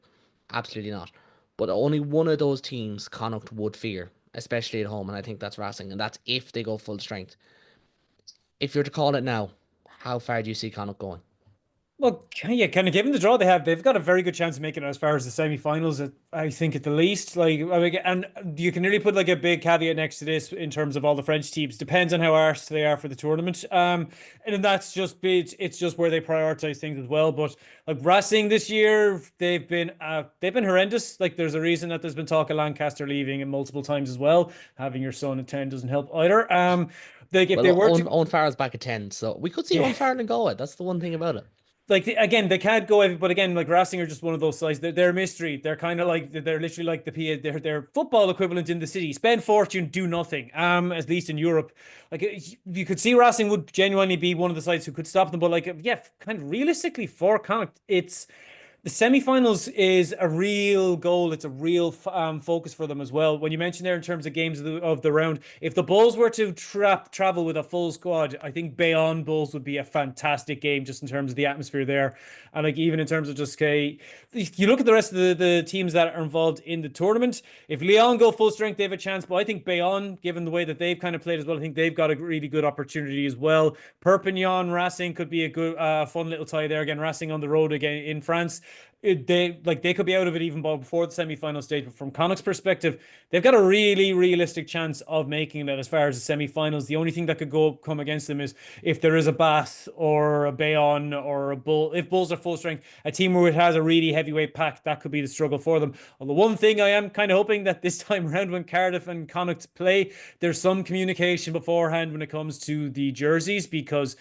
Absolutely not. but only one of those teams Connacht would fear, especially at home, and I think that's Racing, and that's if they go full strength. If you're to call it now, how far do you see Connacht going? Well, yeah, kind of given the draw they have, they've got a very good chance of making it as far as the semi-finals. I think at the least, like, I mean, and you can really put like a big caveat next to this in terms of all the French teams. Depends on how arsed they are for the tournament. And that's just it's just where they prioritize things as well. But like Racing this year, they've been horrendous. Like, there's a reason that there's been talk of Lancaster leaving and multiple times as well. Having your son at 10 doesn't help either. Like if Well, they were to, Owen Farrell's back at 10, so we could see yeah. Owen Farrell go it. That's the one thing about it. Like again, they can't go every, but again, like Racing are just one of those sides. They're a mystery. They're kind of like they're literally like the PA. They're football equivalent in the city. Spend fortune, do nothing. At least in Europe, like you could see Racing would genuinely be one of the sides who could stop them. But like yeah, kind of realistically for Connacht, it's the semi-finals is a real goal. It's a real focus for them as well. When you mentioned there in terms of games of the round, if the Bulls were to travel with a full squad, I think Bayonne Bulls would be a fantastic game just in terms of the atmosphere there. And like even in terms of just you look at the rest of the teams that are involved in the tournament. If Lyon go full strength, they have a chance. But I think Bayonne, given the way that they've kind of played as well, I think they've got a really good opportunity as well. Perpignan Racing could be a good, fun little tie there. Again, Racing on the road again in France. They could be out of it even before the semi-final stage. But from Connacht's perspective, they've got a really realistic chance of making it as far as the semi-finals. The only thing that could come against them is if there is a Bath or a Bayonne or a Bull. If Bulls are full strength, a team where it has a really heavyweight pack, that could be the struggle for them. Although one thing I am kind of hoping that this time around when Cardiff and Connacht play, there's some communication beforehand when it comes to the jerseys, because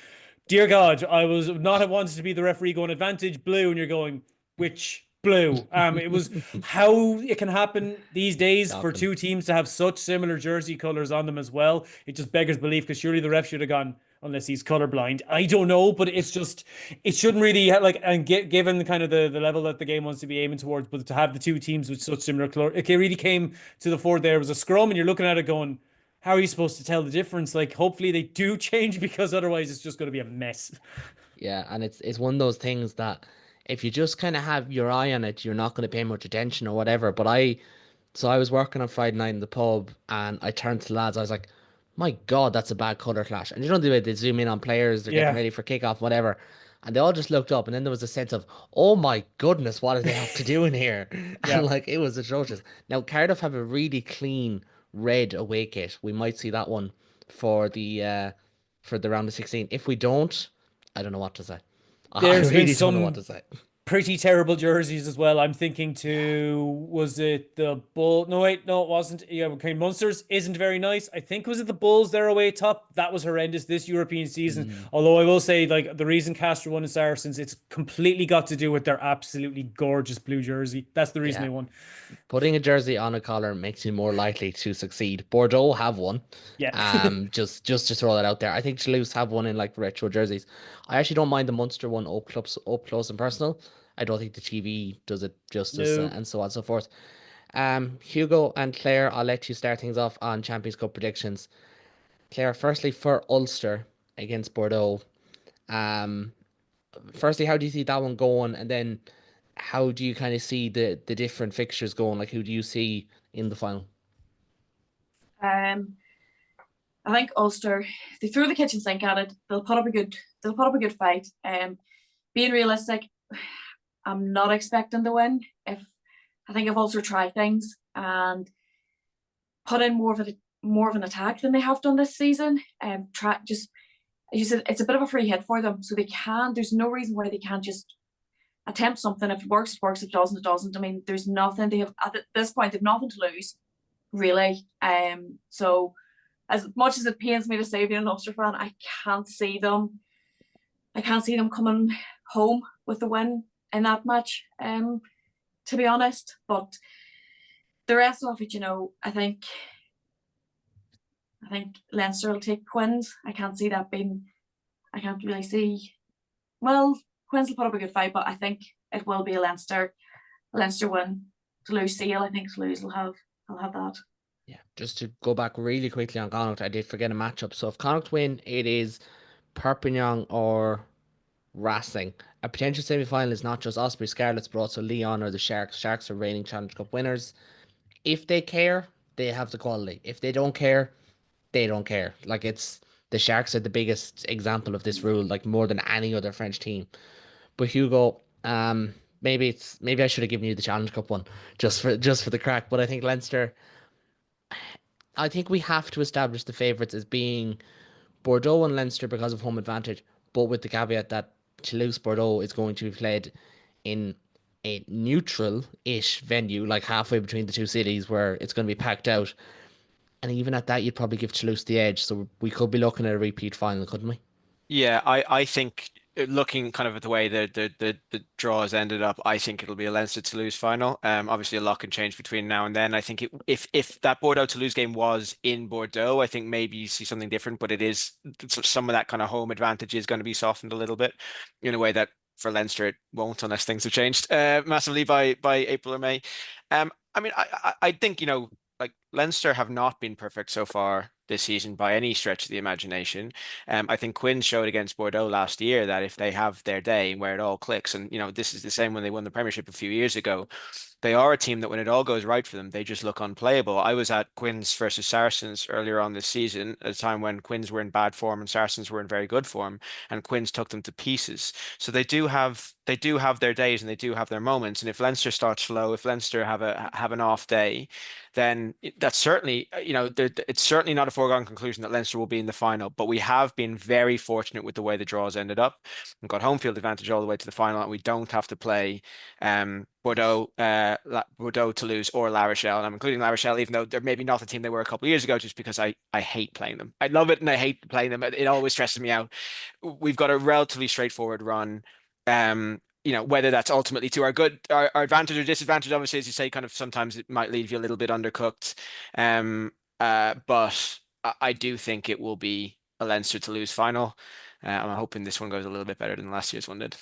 dear God, I was not wanted to be the referee going advantage blue, and you're going, which blue? It was how it can happen these days for two teams to have such similar jersey colors on them as well. It just beggars belief, because surely the ref should have gone, unless he's colorblind. I don't know, but it's just, it shouldn't really and given the kind of the level that the game wants to be aiming towards, but to have the two teams with such similar color, it really came to the fore. There was a scrum and you're looking at it going, how are you supposed to tell the difference? Like, hopefully they do change, because otherwise it's just going to be a mess. Yeah, and it's one of those things that if you just kind of have your eye on it, you're not going to pay much attention or whatever. But I was working on Friday night in the pub, and I turned to the lads. I was like, "My God, that's a bad color clash." And you know the way they zoom in on players, they're getting ready for kickoff, whatever. And they all just looked up, and then there was a sense of, "Oh my goodness, what do they have to do in here?" And like it was atrocious. Now Cardiff have a really clean red away kit. We might see that one for the round of 16. If we don't, I don't know what to say. There's I really been don't know what to say. Pretty terrible jerseys as well. I'm thinking was it the Bull? No, wait, no, it wasn't. Yeah, okay, Munsters isn't very nice. I think was it the Bulls their away top? That was horrendous this European season. Although I will say, like, the reason Castro won in Saracens, it's completely got to do with their absolutely gorgeous blue jersey. That's the reason they won. Putting a jersey on a collar makes you more likely to succeed. Bordeaux have one. Yeah. Just to throw that out there. I think Toulouse have one in like retro jerseys. I actually don't mind the Munster one up close and personal. I don't think the TV does it justice, and so on and so forth. Hugo and Claire, I'll let you start things off on Champions Cup predictions. Claire, firstly for Ulster against Bordeaux. Firstly, how do you see that one going? And then how do you kind of see the different fixtures going? Like, who do you see in the final? I think Ulster, they threw the kitchen sink at it. They'll put up a good fight. Being realistic, I'm not expecting to win. I think if Ulster try things and put in more of an attack than they have done this season, try just, as you said, it's a bit of a free hit for them. So there's no reason why they can't just attempt something. If it works, it works. If it doesn't, it doesn't. I mean, there's nothing they have at this point. They've nothing to lose, really. So as much as it pains me to say being an Ulster fan, I can't see them coming home with the win in that match, to be honest. But the rest of it, I think Leinster will take Quins. I can't really see. Well, Quins will put up a good fight, but I think it will be a Leinster win. Toulouse Seal, I think Toulouse will have that. Yeah, just to go back really quickly on Connacht, I did forget a matchup. So if Connacht win, it is Perpignan or Racing. a potential semi-final is not just Osprey Scarlets, but also Leon or the Sharks. Sharks are reigning Challenge Cup winners. If they care, they have the quality. If they don't care, they don't care. Like, it's the Sharks are the biggest example of this rule, like more than any other French team. But Hugo, maybe I should have given you the Challenge Cup one just for the crack. But I think Leinster. I think we have to establish the favourites as being Bordeaux and Leinster because of home advantage, but with the caveat that Toulouse Bordeaux is going to be played in a neutral-ish venue, like halfway between the two cities, where it's going to be packed out. And even at that, you'd probably give Toulouse the edge. So we could be looking at a repeat final, couldn't we? Yeah, I think looking kind of at the way the draws ended up, I think it'll be a Leinster Toulouse final. Obviously a lot can change between now and then. I think if that Bordeaux Toulouse game was in Bordeaux, I think maybe you see something different. But it is some of that kind of home advantage is going to be softened a little bit in a way that for Leinster it won't unless things have changed massively by April or May. I mean, I think like Leinster have not been perfect so far this season by any stretch of the imagination. I think Quinn showed against Bordeaux last year that if they have their day where it all clicks, and this is the same when they won the Premiership a few years ago, they are a team that when it all goes right for them, they just look unplayable. I was at Quins versus Saracens earlier on this season, at a time when Quins were in bad form and Saracens were in very good form, and Quins took them to pieces. So they do have their days and they do have their moments. And if Leinster starts slow, if Leinster have an off day, then that's certainly it's certainly not a foregone conclusion that Leinster will be in the final. But we have been very fortunate with the way the draws ended up. We've got home field advantage all the way to the final, and we don't have to play Bordeaux, Toulouse, or La Rochelle. And I'm including La Rochelle, even though they're maybe not the team they were a couple of years ago, just because I hate playing them. I love it and I hate playing them. It always stresses me out. We've got a relatively straightforward run. Whether that's ultimately to our advantage or disadvantage, obviously, as you say, kind of sometimes it might leave you a little bit undercooked. But I do think it will be a Leinster Toulouse final. I'm hoping this one goes a little bit better than last year's one did.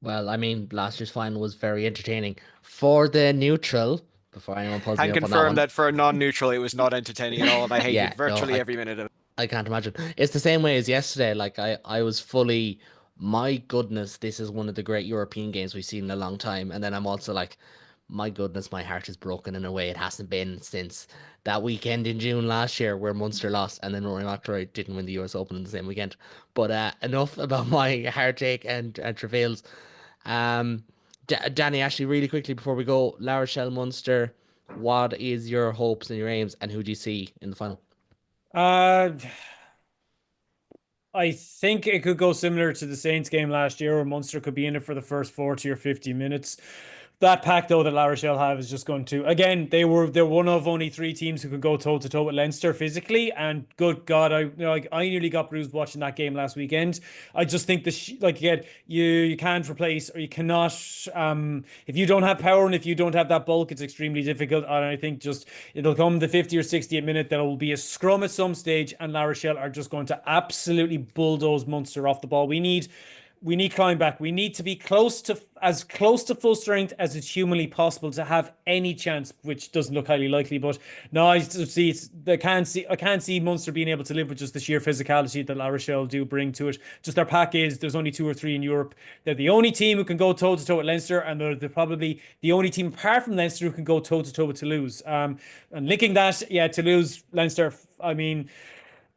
Well, I mean, last year's final was very entertaining. For the neutral, before anyone pulls me And up on that confirm one. that for a non-neutral, it was not entertaining at all, and I hated Yeah, virtually every minute of it. I can't imagine. It's the same way as yesterday. Like I was fully, my goodness, this is one of the great European games we've seen in a long time. And then I'm also like, my goodness, my heart is broken in a way it hasn't been since that weekend in June last year where Munster lost and then Rory McIlroy didn't win the US Open in the same weekend. But enough about my heartache and travails. Um, Danny, actually, really quickly before we go, La Rochelle Munster, what is your hopes and your aims, and who do you see in the final? I think it could go similar to the Saints game last year, where Munster could be in it for the first 40 or 50 minutes. That pack, though, that La Rochelle have is just going to, again, they're one of only three teams who could go toe to toe with Leinster physically. And good God, I nearly got bruised watching that game last weekend. I just think again, you can't replace, or you cannot, if you don't have power and if you don't have that bulk, it's extremely difficult. And I think just it'll come the 50 or 60th minute, there will be a scrum at some stage, and La Rochelle are just going to absolutely bulldoze Munster off the ball. We need climb back. We need to be as close to full strength as it's humanly possible to have any chance, which doesn't look highly likely. But no, I can't see Munster being able to live with just the sheer physicality that La Rochelle do bring to it. Just their pack there's only two or three in Europe. They're the only team who can go toe to toe with Leinster, and they're probably the only team apart from Leinster who can go toe to toe with Toulouse. And linking that, Toulouse, Leinster. I mean,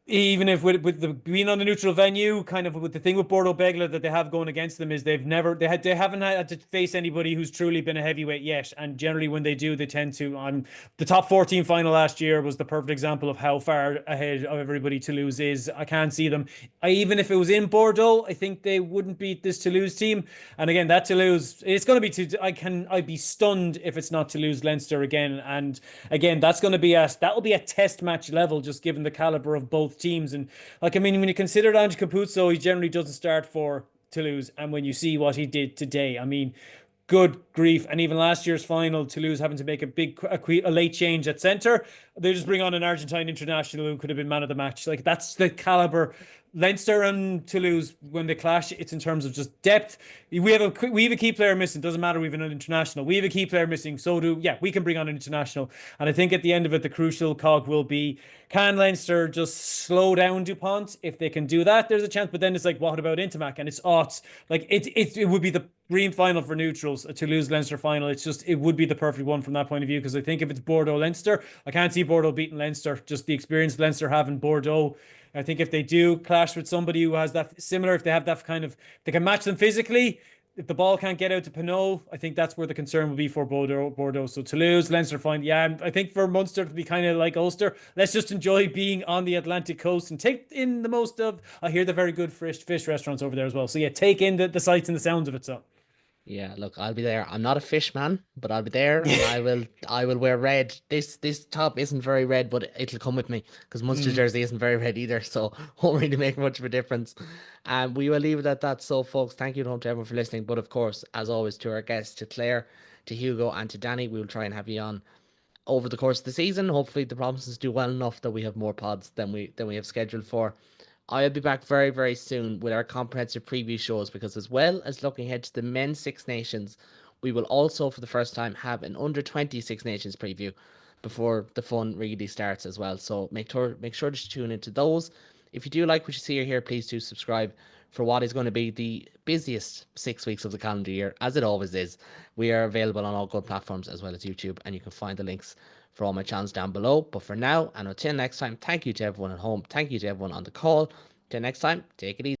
even if with the being on the neutral venue, kind of with the thing with Bordeaux Begler that they have going against them is they haven't had to face anybody who's truly been a heavyweight yet. And generally when they do, they tend to. The top 14 final last year was the perfect example of how far ahead of everybody Toulouse is. I can't see them. Even if it was in Bordeaux, I think they wouldn't beat this Toulouse team. And again, that Toulouse, it's going to be I'd be stunned if it's not Toulouse Leinster again. And again, that'll be a test match level, just given the caliber of both teams. And when you consider Ange Capuzzo, he generally doesn't start for Toulouse, and when you see what he did today, I mean, good grief. And even last year's final, Toulouse having to make a late change at centre, they just bring on an Argentine international who could have been man of the match. Like, that's the caliber Leinster and Toulouse, when they clash, it's in terms of just depth. We have a key player missing. Doesn't matter. We have an international. We have a key player missing. We can bring on an international. And I think at the end of it, the crucial cog will be, can Leinster just slow down DuPont? If they can do that, there's a chance. But then it's like, what about Intimac? And it's odds. Like it would be the dream final for neutrals, a Toulouse Leinster final. It would be the perfect one from that point of view, because I think if it's Bordeaux Leinster, I can't see Bordeaux beating Leinster. Just the experience Leinster have in Bordeaux. I think if they do clash with somebody who has that similar, if they have that kind of, they can match them physically. If the ball can't get out to Pinot, I think that's where the concern will be for Bordeaux. So Toulouse, Leinster, fine. Yeah, I think for Munster to be kind of like Ulster, let's just enjoy being on the Atlantic coast and take in the most of. I hear the very good fish restaurants over there as well. So yeah, take in the sights and the sounds of it. So. Yeah, look, I'll be there. I'm not a fish man, but I'll be there, and I will wear red. This top isn't very red, but it'll come with me, because Munster's jersey isn't very red either, so won't really make much of a difference. And we will leave it at that. So, folks, thank you to everyone for listening. But of course, as always, to our guests, to Claire, to Hugo, and to Danny, we will try and have you on over the course of the season. Hopefully, the promises do well enough that we have more pods than we have scheduled for. I'll be back very, very soon with our comprehensive preview shows, because as well as looking ahead to the men's Six Nations, we will also, for the first time, have an under-20 Six Nations preview before the fun really starts as well. So make sure to tune into those. If you do like what you see or hear, please do subscribe for what is going to be the busiest 6 weeks of the calendar year, as it always is. We are available on all good platforms as well as YouTube, and you can find the links for all my channels down below. But for now, and until next time, thank you to everyone at home. Thank you to everyone on the call. Till next time, take it easy.